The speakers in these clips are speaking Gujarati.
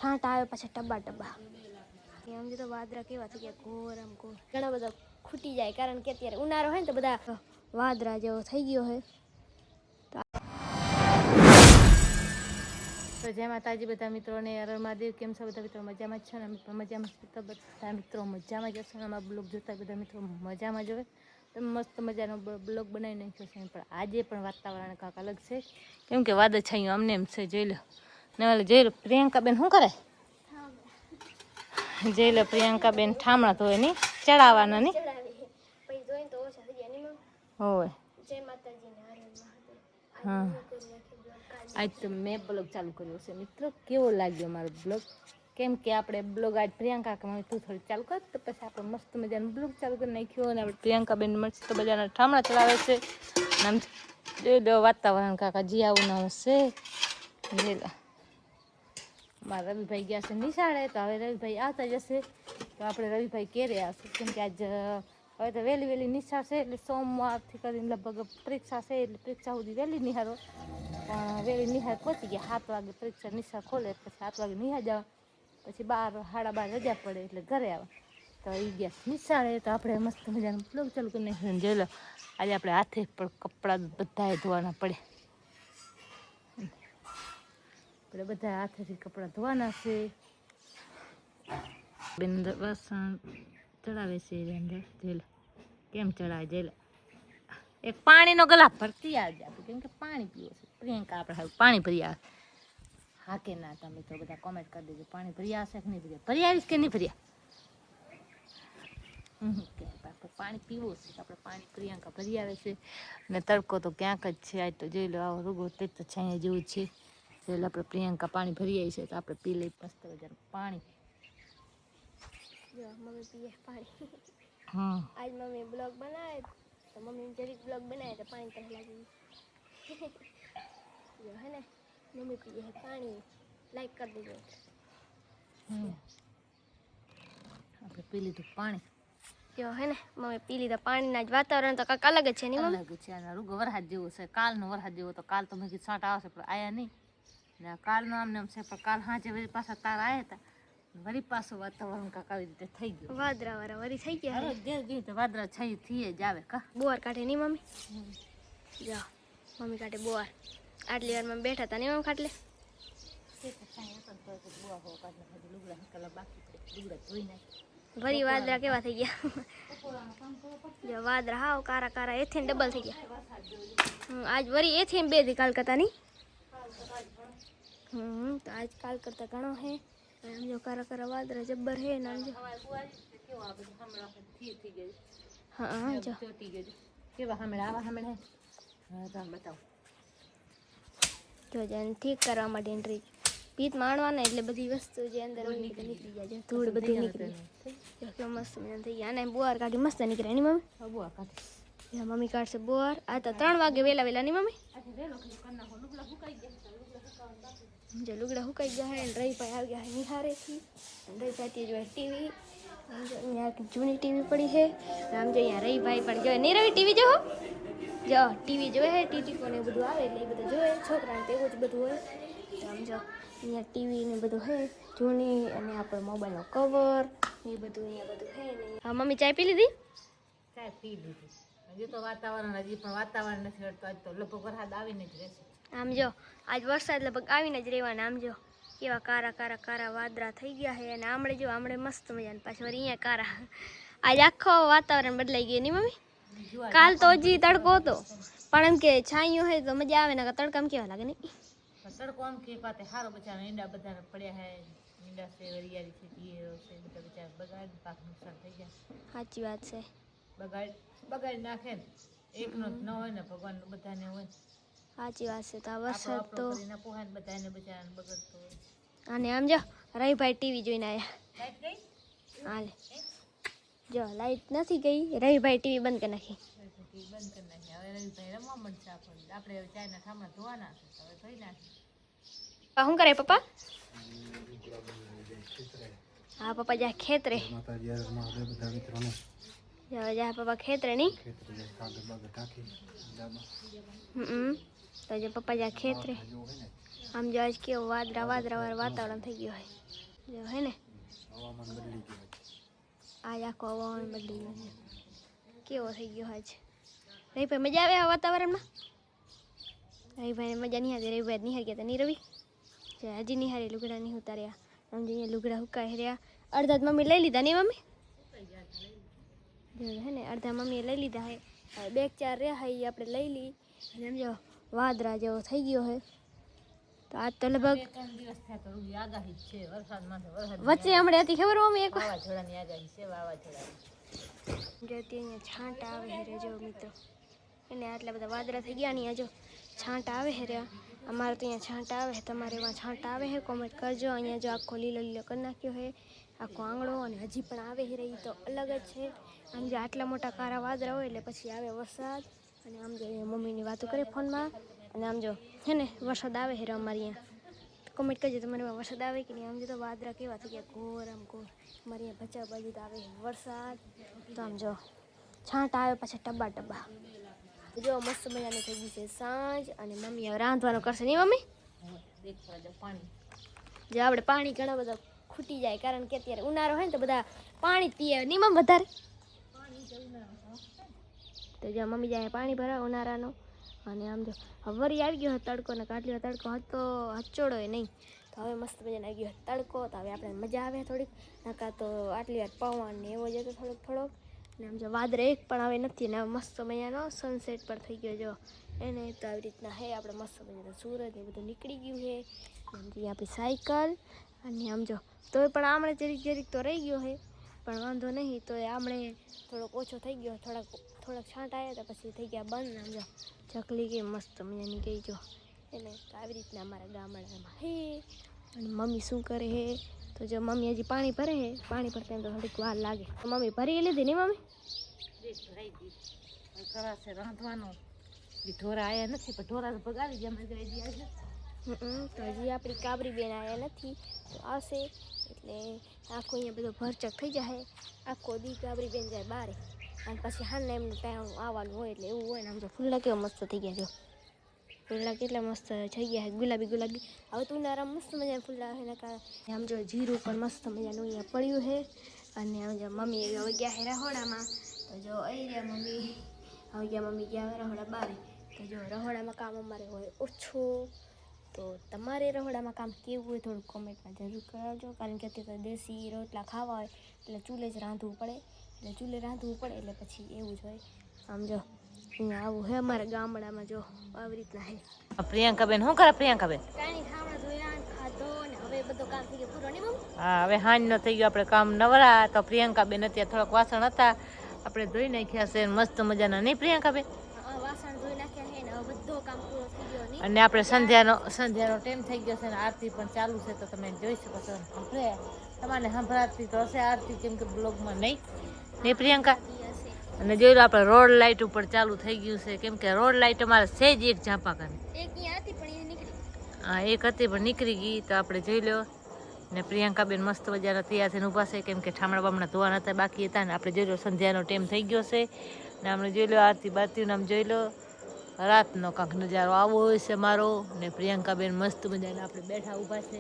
છાંટા આવે પાછા ટબા ટબા આમ જો તો વાદરા કેવા થઈ ગયા ઘોર આમ ઘોર ઘણા બધા ખૂટી જાય કારણ કે અત્યારે ઉનાળો હોય ને તો બધા વાદરા જેવો થઈ ગયો હોય તો જય માતાજી બધા મિત્રોને અરર મહાદેવ કેમ છો બધા મિત્રો મજામાં જ છો ને મજામાં તો બધા મિત્રો મજામાં જ હશે ને અમારા બ્લોગ જોતા બધા મિત્રો મજામાં જ હોય તો મસ્ત મજાનો બ્લોગ બનાવી નાખ્યો છે પણ આજે પણ વાતાવરણ કાંક અલગ છે કેમ કે વાદળ છાયું અમને એમ છે જોઈ લો ને ઓલે જોઈ લો પ્રિયંકાબેન શું કરે જોઈ લો પ્રિયંકાબેન ઠામણા ધોય નહીં ચડાવવાના નહીં હોય હા આજ તો મેં બ્લોગ ચાલુ કર્યો છે મિત્રો કેવો લાગ્યો મારો બ્લોગ કેમ કે આપણે બ્લોગ આજ પ્રિયંકા કે તું થોડી ચાલુ કર તો પછી આપણે મસ્ત મજાનો બ્લોગ ચાલુ કરી નાખ્યો અને આપણે પ્રિયંકાબેન મસ્ત મજાના ઠામણા ચલાવે છે આમ જોઈ લો વાતાવરણ કાકા જીયાવું ના છે જોઈ લો મારા રવિભાઈ ગયા છે નિશાળે તો હવે રવિભાઈ આવતા જશે તો આપણે રવિભાઈ ક્યારે આવશે કેમ કે આજ હવે તો વહેલી વહેલી નિશાળ છે એટલે સોમવારથી કરીને લગભગ પરીક્ષા છે એટલે પરીક્ષા સુધી વહેલી નિહાળો પણ વહેલી નિહાળ પહોંચી ગયા 7 વાગે પરીક્ષા નિશાળ ખોલે પછી 7 વાગે નિહાળ જવા પછી 12 રજા પડે એટલે ઘરે આવે તો એ ગયા નિશાળે તો આપણે મસ્ત મજાનું બ્લોગ ચાલુ કરી નાખ્યું જોઈ લો આજે આપણે હાથે પણ કપડાં બધાએ ધોવાના પડે આપણે બધા હાથેથી કપડાં ધોવાના છે બેન વાસણ ચડાવે છે અંદર જોઈ લો કેમ ચડાવે જોઈ લો એક પાણીનો ગ્લાસ ભરતી આવજે આપણે કેમ કે પાણી પીવો છે પ્રિયંકા આપણે હવે પાણી ભરી આવે હા કે ના તમે તો બધા કોમેન્ટ કરી દેજો પાણી ભરી આવશે કે નહીં ભર્યા ભરી આવીશ કે નહીં ભર્યા કે આપણે પાણી પીવું છે તો આપણે પાણી પ્રિયંકા ભરી આવે છે અને તડકો તો ક્યાંક જ છે આજ તો જોઈ લો આવો રૂગો તે તો છાંયા જેવું છે જોઈ લો આપણે પ્રિયંકા પાણી ભરી આવી છે તો આપણે પી લઈ મસ્ત મજાનું પાણી જો મમ્મી પીએ પાણી હા આજ મમ્મી બ્લોગ બનાવે તો મમ્મી જરીક બ્લોગ બનાવે તો પાણી તરફ લાગી જો હે ને મમ્મી પીએ પાણી લાઈક કરી દેજો આપણે પી લીધું પાણી જો હે ને મમ્મી પી લીધા પાણીના જ વાતાવરણ તો કાંક અલગ જ છે નહીં અલગ છે અને રૂગો વરસાદ જેવો છે કાલનો વરસાદ જેવો તો કાલ તો મેં કીધું છાંટા આવશે પણ આયા નહીં ને કાલનો આમને આમ છે પણ કાલ સાંજે વળી પાછા તારા આવ્યા હતા વળી પાછું વાતાવરણ કાંક આવી રીતે થઈ ગયું વાદરા વાળા વળી થઈ ગયા હવે ગયું તો વાદરા થઈ થઈએ જ આવે કા બોર કાઢે નહીં મમ્મી જાઓ મમ્મી કાઢે બોર આટલી વારમાં બેઠા હતા નહીં મમ્મી ખાટલે વળી વાદરા કેવા થઈ ગયા જો વાદરા હાવ કારા કારા એથી ડબલ થઈ ગયા આજ વળી એથી 2 દી કાલ કરતા નહીં તો આજ કાલ કરતા ઘણો હે આમ જો કારા કારા વાદરા જબ્બર હે ને આમ જો હા જો કેવા હમણાં આવા હમણાં હા તો બતાવો જો જેને ઠીક કરવા માટે એન્ટ્રી પીત માણવાના એટલે બધી વસ્તુ જે અંદર હોય નીકળી જાય ધૂળ બધી નીકળી જાય મસ્ત મજા થઈ ગયા અને બોર કાઢી મસ્ત નીકળે એની મમ્મી બોર કાઢી મમ્મી કાઢશે બોર આ તો 3 વાગે વહેલા વહેલા નહીં મમ્મી જો લુગડા સુકાઈ ગયા હે રહીભાઈ આવી ગયા હે નિહારેથી રહીભાઈ જો ટીવી અહીંયા જૂની ટીવી પડી છે આમ જો અહીંયા રહીભાઈ પણ જો નહીં રવિ ટીવી જો ટીવી જોવે હે ટીટી કોને બધું આવે એટલે એ બધું જોવે છોકરાને તો એવું જ બધું હોય તો આમ જો અહીંયા ટીવી ને બધું હે જૂની અને આપણે મોબાઈલનો કવર એ બધું અહીંયા બધું હે ને હા મમ્મી ચાય પી લીધી ચાય પી લીધી હજી તો વાતાવરણ હજી પણ વાતાવરણ નથી હટતો આજ તો લગભગ વરસાદ આવીને જ રહેશે આમ જો આજ વરસાદ લગભગ આવીને જ રહેવાના આમ જો કેવા કારા કારા કારા વાદળા થઈ ગયા છે અને આમળે જો આમળે મસ્ત મજાને પાછું અહીંયા કારા આજ આખો વાતાવરણ બદલાઈ ગયું નહીં મમ્મી કાલ તો હજી તડકો હતો પણ એમ કે છાંયો હોય તો મજા આવે ને તડકામાં કેવા લાગે નહીં તડકો આમ કે પાતે સારો બચારા ઈંડા બધાને પડ્યા હે ઈંડા છે વરિયાળી છે તીર છે બધા બચારા બગાડ પાક નુકસાન થઈ જાય સાચી વાત છે બગાડ નાખે ને એકનો ન હોય ને ભગવાન બધાને હોય સાચી વાત છે તો આ વરસાદ તો પોહાને બધાને બચારાને બગડતો હોય અને આમ જો રહીભાઈ ટીવી જોઈને આવ્યા લાઈટ ગઈ હાલે જો લાઈટ નથી ગઈ રહીભાઈ ટીવી બંધ કરી નાખી બંધ કરી નાખી હવે રહીભાઈ રમવા મળશે આપણે હવે ચાયના ઠામણા ધોવાના છે હવે ધોઈ નાખી શું કરે પપ્પા હા પપ્પા જા ખેતરે જા પપ્પા ખેતરે નહીં તો જે પપ્પા જા ખેતરે આમ જો આજ કેવું વાદળા વાળું વાતાવરણ થઈ ગયું હોય જો હે ને હવામાન બદલી ગયું આજ આખો હવામાન બદલી ગયું છે કેવો થઈ ગયો આજ રવિભાઈ મજા આવે આ વાતાવરણમાં રવિભાઈને મજા નહીં આવતી રવિભાઈ નિહાર ગયા હતા નહીં રવિ હજી નિહારી લુગડા નહીં ઉતાર્યા આમ જે અહીંયા લુગડા હુકાઈ રહ્યા અડધા મમ્મી લઈ લીધા નહીં મમ્મી હે ને અડધા મમ્મીએ લઈ લીધા હે બે ચાર રહ્યા હે એ આપણે લઈ લઈ અને સમજો વાદળા જેવો થઈ ગયો હે તો આજ તો લગભગ વચ્ચે હમણાં હતી ખબર મમ્મી એક જો અહીંયા છાંટા આવે હે રે જો મિત્રો એને આટલા બધા વાદળા થઈ ગયા ને જો છાંટા આવે હે રે અમારે તો અહીંયા છાંટા આવે તમારે એમાં છાંટા આવે હે કોમેન્ટ કરજો અહીંયા જો આખો લીલો લીલો કરી નાખ્યો હે આખો આંગળો અને હજી પણ આવે હે રહી તો અલગ જ છે આમ જો આટલા મોટા કારા વાદળા હોય એટલે પછી આવે વરસાદ અને આમ જો મમ્મીની વાતો કરે ફોનમાં અને આમ જો હે ને વરસાદ આવે હે અમારે અહીંયા કોમેન્ટ કરજો તમારે વરસાદ આવે કે નહીં આમ જો તો વાદળા કેવા થઈ ગયા ઘોર આમ ઘોર અમારે અહીંયા ભચાઉ બાજુ તો આવે વરસાદ તો આમ જો છાંટા આવે પાછા ટબ્બા ટબ્બા જો મસ્ત મજાની થઈ ગઈ છે સાંજ અને મમ્મી હવે રાંધવાનું કરશે નહીં મમ્મી જો આપણે પાણી ઘણા બધા ખૂટી જાય કારણ કે અત્યારે ઉનાળો હોય ને તો બધા પાણી પીએ નહીં મમ્મી વધારે તો જો મમ્મી જાય પાણી ભરા ઉનાળાનું અને આમ જો વરી આવી ગયો તડકો ને કાટલીઓ તડકો હતો હચોડો નહીં તો હવે મસ્ત મજાનો આવી ગયો તડકો તો હવે આપણે મજા આવે થોડીક નકા તો આટલી વાર પવન ને એવો જતો થોડોક ને આમ જો વાદળ એક પણ આવે નથી ને મસ્ત મજાનો સનસેટ પર થઈ ગયો જો એને તો આવી રીતના હે આપણે મસ્ત મજાનો સૂરજ એ બધું નીકળી ગયું છે આમ જે આપણી સાયકલ અને આમ જો તોય પણ આમણે જરીક તો રહી ગયો છે પણ વાંધો નહીં તો આમણે થોડોક ઓછો થઈ ગયો થોડાક છાંટ આવ્યા તો પછી થઈ ગયા બંધ આમ જો ચકલી કે મસ્ત મજાની ગઈ જો એને તો આવી રીતના અમારા ગામડામાં હે અને મમ્મી શું કરે હે તો જો મમ્મી હજી પાણી ભરે હે પાણી ભરતા તો થોડીક વાર લાગે તો મમ્મી ભરી લીધી નહીં મમ્મી કરાશે રાંધવાનું ઢોરા આવ્યા નથી પણ ઢોરા તો ભગાવી ગયા તો હજી આપણી કાબરી બેન આવ્યા નથી તો આવશે એટલે આખો અહીંયા બધો ભરચક થઈ જાય આખો દી કાબરી બેન જાય બારે અને પછી હાલને એમનું ટાઈમ આવવાનું હોય એટલે એવું હોય ને આમ તો ફૂલડા કેવા મસ્ત થઈ ગયા જો ફૂલડા કેટલા મસ્ત થઈ ગયા ગુલાબી હવે તો ઉનાળામાં મસ્ત મજાના ફૂલડા હોય ને આમ જો જીરું પણ મસ્ત મજાનું અહીંયા પડ્યું છે અને આમ જો મમ્મી હવે ગયા છે રહોડામાં તો જો અહીં રહ્યા મમ્મી હવે ગયા મમ્મી ગયા રહોડા બારે તો જો રહોડામાં કામ અમારે હોય ઓછું તો તમારે રહોડામાં કામ કેવું હોય થોડું કોમેન્ટમાં જરૂર કરાવજો કારણ કે અત્યારે દેશી રોટલા ખાવા હોય એટલે ચૂલે જ રાંધવું પડે એટલે પછી એવું જ હોય આમ જો અહીંયા આવું હે અમારા ગામડામાં જો આવી રીતના હે પ્રિયંકાબેન શું કરે પ્રિયંકાબેન કાંઈ ખાવડા ધોયા ખાધો ને હવે બધો કામ થઈ ગયો પૂરો નહીં મમ્મી હા હવે હાંજનો થઈ ગયો આપણે કામ નવરા તો પ્રિયંકાબેન અત્યારે થોડાક વાસણ હતા આપણે ધોઈ નાખ્યા છે મસ્ત મજાના નહીં પ્રિયંકાબેન વાસણ ધોઈ નાખ્યા છે ને હવે બધો કામ પૂરો થઈ ગયો નહીં અને આપણે સંધ્યાનો ટાઈમ થઈ ગયો છે ને આરતી પણ ચાલુ છે તો તમે જોઈ શકો છો તમારે સંભળાતી તો હશે આરતી કેમ કે બ્લોગમાં નહીં પ્રિયંકા અને જોઈ લો આપણે રોડ લાઇટ ઉપર ચાલુ થઈ ગયું છે કેમ કે રોડ લાઇટ અમારે છે જ એક ઝાંપા કરે હા એક હતી પણ નીકળી ગઈ તો આપણે જોઈ લો ને પ્રિયંકાબેન મસ્ત મજાના તૈયાર થઈને ઊભા છે કેમ કે ઠામડા બામણા ધોવાના હતા બાકી હતા ને આપણે જોઈ લો સંધ્યાનો ટાઈમ થઈ ગયો છે ને આપણે જોઈ લો આરતી બારતીનું આમ જોઈ લો રાતનો કાંક નજારો આવો હોય છે મારો ને પ્રિયંકાબેન મસ્ત મજાના આપણે બેઠા ઊભા છે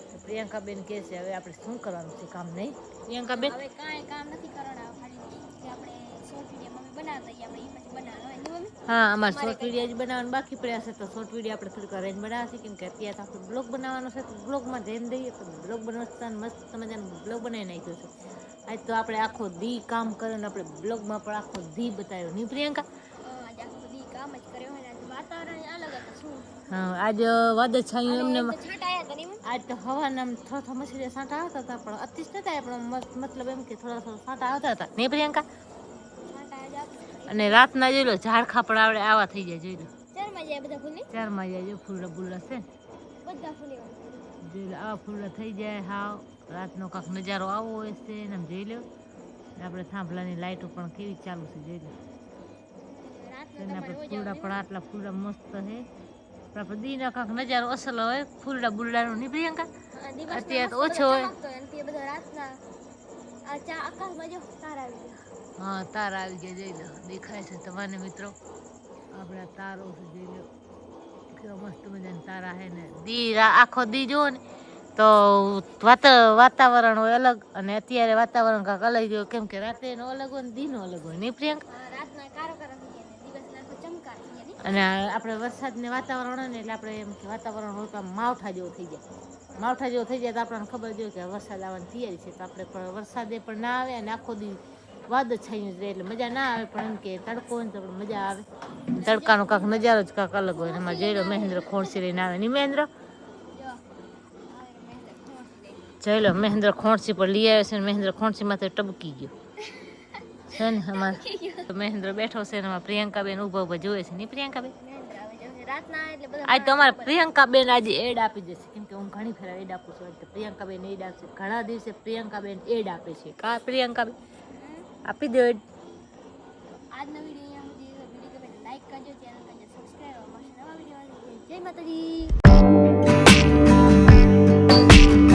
તો પ્રિયંકાબેન કહે છે હવે આપણે શું કરવાનું છે કામ નહીં પ્રિયંકાબેન હવે કાંઈ કામ નથી કરવાના આપણે શોર્ટ વિડીયો મમ્મી બનાવતા આપણે એ પછી બનાવવાનો હોય મમ્મી હા અમારે શોર્ટ વિડીયો જ બનાવવાનું બાકી પડ્યા છે તો શોર્ટ વિડીયો આપણે થોડીક અરેન્જ બનાવશે કેમ કે અત્યારે આપણે બ્લોગ બનાવવાનો છે તો બ્લોગમાં ધ્યાન દઈએ તો બ્લોગ બનાવતા મસ્ત મજાનો બ્લોગ બનાવી નાખ્યો છે આજ તો આપણે આખો દી કામ કર્યો ને આપણે બ્લોગમાં પણ આખો દી બતાવ્યો નહીં પ્રિયંકા હા આજ વાદળછાયું એમને આજ તો હવાના થોડા મછલી સાંટા આવતા હતા પણ અતિશ નતા પણ મતલબ એમ કે થોડા સાંટા આવતા હતા નહીં પ્રિયંકા અને રાતના જોઈ લો ઝાડખા પણ આવડે આવા થઈ જાય જોઈ લો ચારમાં જાય જો ફૂલડા બુલડા છે જોઈ લો આવા ફૂલડા થઈ જાય હાવ રાતનો કાંક નજારો આવો હોય છે ને જોઈ લો આપણે થાંભલાની લાઈટો પણ કેવી ચાલુ છે જોઈ લો આપણે ફૂલડા પણ આટલા ફૂલડા મસ્ત છે આપણે દીના કાંક નજારો અસલ હોય ફૂલડા બુલડાનો નહીં પ્રિયંકા અત્યારે તો ઓછો હોય હા તારા આવી ગયા જોઈ લો દેખાય છે તમારે મિત્રો આપણા તારો છે જોઈ લો કેવા મસ્ત મજાના તારા હે ને દી આખો દી જુઓ ને તો વાતાવરણ હોય અલગ અને અત્યારે વાતાવરણ કાંક અલગ હોય કેમ કે રાતે નો અલગ હોય ને દીનો અલગ હોય નહીં પ્રિયંકા? રાતના કારો કારો થઈ જાય ને દિવસના આખો ચમકાર થઈ જાય ને. અને આપણે વરસાદને વાતાવરણ હોય ને એટલે આપણે એમ કે વાતાવરણ હોય તો આમ માવઠા જેવું થઈ જાય. માવઠા જેવું થઈ જાય તો આપણને ખબર જોઈએ કે વરસાદ આવવાની તૈયારી છે. તો આપણે પણ વરસાદે પણ ના આવે અને આખો દી વાદળ છાયું રહે એટલે મજા ના આવે. પણ એમ કે તડકો હોય ને તો આપણે મજા આવે. તડકાનો કાંક નજારો જ કાંક અલગ હોય. એમાં જોઈ લો મહેન્દ્ર ખોણસી લઈને આવે નહીં મહેન્દ્ર? જોઈ લો મહેન્દ્ર ખોણસી પર લઈ આવે છે ને મહેન્દ્ર ખોણસીમાં તો ટબકી ગયો છે ને. અમારે મહેન્દ્ર બેઠો છે ને અમારે પ્રિયંકાબેન ઊભા ઊભા જોવે છે નહીં પ્રિયંકાબેન? રાતના એટલે બધા આજ તો અમારે પ્રિયંકાબેન આજે એડ આપી દેશે કેમ કે હું ઘણી ફેરા એડ આપું છું. તો પ્રિયંકાબેન એડ આપશે. ઘણા દિવસે પ્રિયંકાબેન એડ આપે છે. કા પ્રિયંકાબેન આપી દો એડ. આજનો વિડીયો અહીંયા સુધી વિડીયો ગમે લાઈક કરજો, ચેનલ કરજો સબસ્ક્રાઈબ. મળશે નવા વિડીયો. જય માતાજી.